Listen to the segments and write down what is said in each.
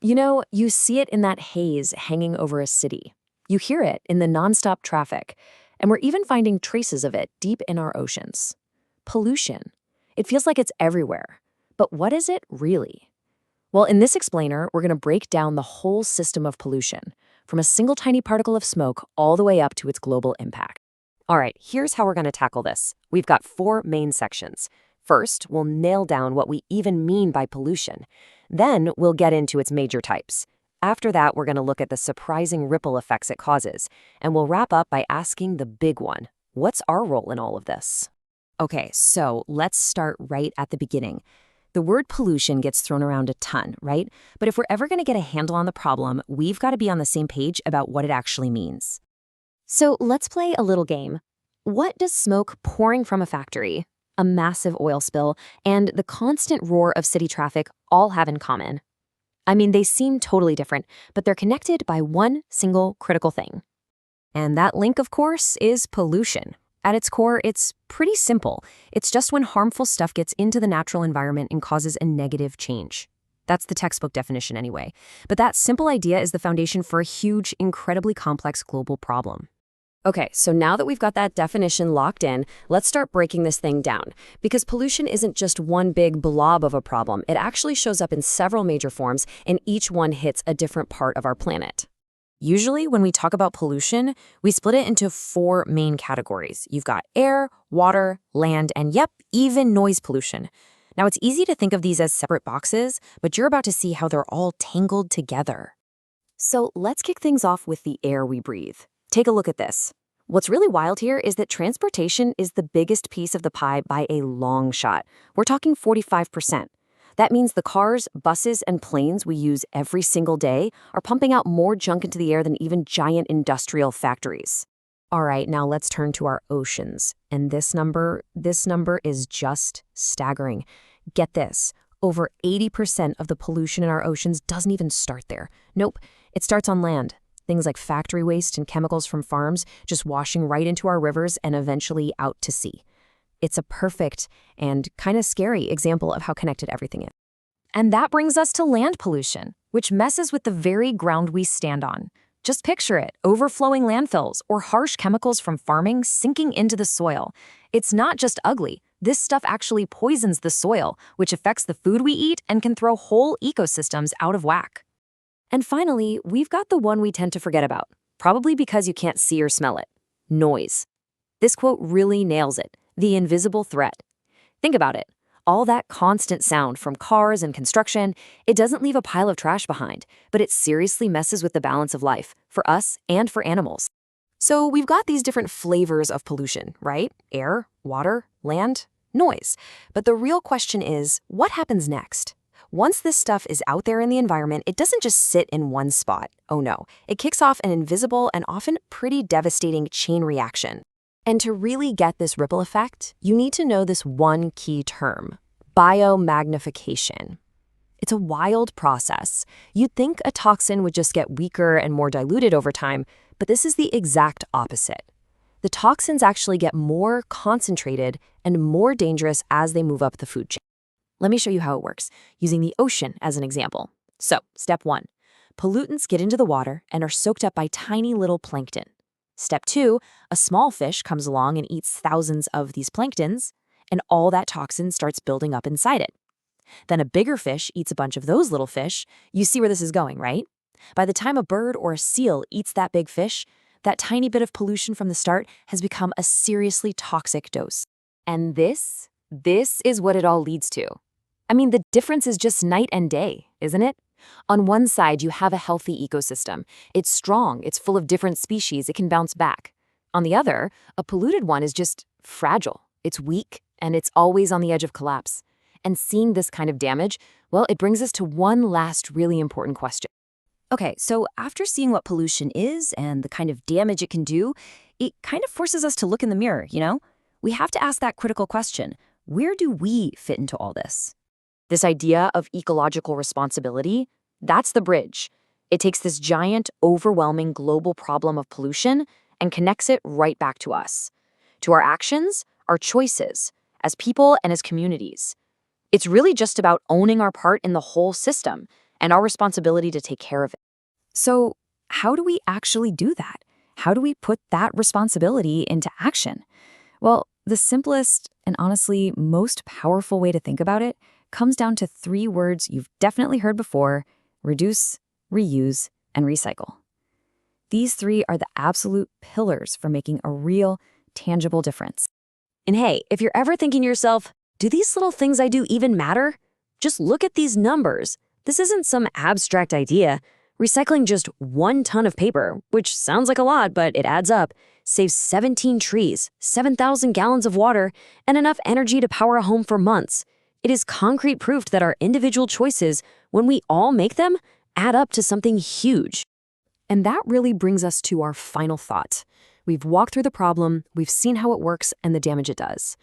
You know, you see it in that haze hanging over a city. You hear it in the nonstop traffic, and we're even finding traces of it deep in our oceans. Pollution. It feels like it's everywhere. But what is it really? Well, in this explainer, we're going to break down the whole system of pollution, from a single tiny particle of smoke all the way up to its global impact. All right, here's how we're going to tackle this. We've got 4 main sections. First, we'll nail down what we even mean by pollution. Then, we'll get into its major types. After that, we're going to look at the surprising ripple effects it causes. And we'll wrap up by asking the big one. What's our role in all of this? Okay, so let's start right at the beginning. The word pollution gets thrown around a ton, right? But if we're ever going to get a handle on the problem, we've got to be on the same page about what it actually means. So let's play a little game. What does smoke pouring from a factory, a massive oil spill, and the constant roar of city traffic all have in common? I mean, they seem totally different, but they're connected by one single critical thing. And that link, of course, is pollution. At its core, it's pretty simple. It's just when harmful stuff gets into the natural environment and causes a negative change. That's the textbook definition anyway. But that simple idea is the foundation for a huge, incredibly complex global problem. Okay, so now that we've got that definition locked in, let's start breaking this thing down. Because pollution isn't just one big blob of a problem. It actually shows up in several major forms, and each one hits a different part of our planet. Usually, when we talk about pollution, we split it into 4 main categories. You've got air, water, land, and yep, even noise pollution. Now, it's easy to think of these as separate boxes, but you're about to see how they're all tangled together. So let's kick things off with the air we breathe. Take a look at this. What's really wild here is that transportation is the biggest piece of the pie by a long shot. We're talking 45%. That means the cars, buses, and planes we use every single day are pumping out more junk into the air than even giant industrial factories. All right, now let's turn to our oceans. And this number is just staggering. Get this, over 80% of the pollution in our oceans doesn't even start there. Nope, it starts on land. Things like factory waste and chemicals from farms just washing right into our rivers and eventually out to sea. It's a perfect and kind of scary example of how connected everything is. And that brings us to land pollution, which messes with the very ground we stand on. Just picture it, overflowing landfills or harsh chemicals from farming sinking into the soil. It's not just ugly. This stuff actually poisons the soil, which affects the food we eat and can throw whole ecosystems out of whack. And finally, we've got the one we tend to forget about, probably because you can't see or smell it: noise. This quote really nails it. The invisible threat. Think about it. All that constant sound from cars and construction, it doesn't leave a pile of trash behind, but it seriously messes with the balance of life, for us and for animals. So we've got these different flavors of pollution, right? Air, water, land, noise. But the real question is, what happens next? Once this stuff is out there in the environment, it doesn't just sit in one spot. Oh no, it kicks off an invisible and often pretty devastating chain reaction. And to really get this ripple effect, you need to know this one key term: biomagnification. It's a wild process. You'd think a toxin would just get weaker and more diluted over time, but this is the exact opposite. The toxins actually get more concentrated and more dangerous as they move up the food chain. Let me show you how it works, using the ocean as an example. So, step 1. Pollutants get into the water and are soaked up by tiny little plankton. Step 2, a small fish comes along and eats thousands of these planktons, and all that toxin starts building up inside it. Then a bigger fish eats a bunch of those little fish. You see where this is going, right? By the time a bird or a seal eats that big fish, that tiny bit of pollution from the start has become a seriously toxic dose. And this is what it all leads to. I mean, the difference is just night and day, isn't it? On one side, you have a healthy ecosystem. It's strong, it's full of different species, it can bounce back. On the other, a polluted one is just fragile. It's weak, and it's always on the edge of collapse. And seeing this kind of damage, well, it brings us to one last really important question. Okay, so after seeing what pollution is and the kind of damage it can do, it kind of forces us to look in the mirror, you know? We have to ask that critical question: where do we fit into all this? This idea of ecological responsibility, that's the bridge. It takes this giant, overwhelming global problem of pollution and connects it right back to us, to our actions, our choices, as people and as communities. It's really just about owning our part in the whole system and our responsibility to take care of it. So, how do we actually do that? How do we put that responsibility into action? Well, the simplest and honestly most powerful way to think about it comes down to 3 words you've definitely heard before: reduce, reuse, and recycle. These 3 are the absolute pillars for making a real, tangible difference. And hey, if you're ever thinking to yourself, do these little things I do even matter? Just look at these numbers. This isn't some abstract idea. Recycling just 1 ton of paper, which sounds like a lot, but it adds up, saves 17 trees, 7,000 gallons of water, and enough energy to power a home for months. It is concrete proof that our individual choices, when we all make them, add up to something huge. And that really brings us to our final thought. We've walked through the problem, we've seen how it works and the damage it does.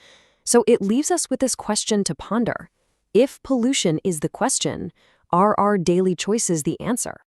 So it leaves us with this question to ponder. If pollution is the question, are our daily choices the answer?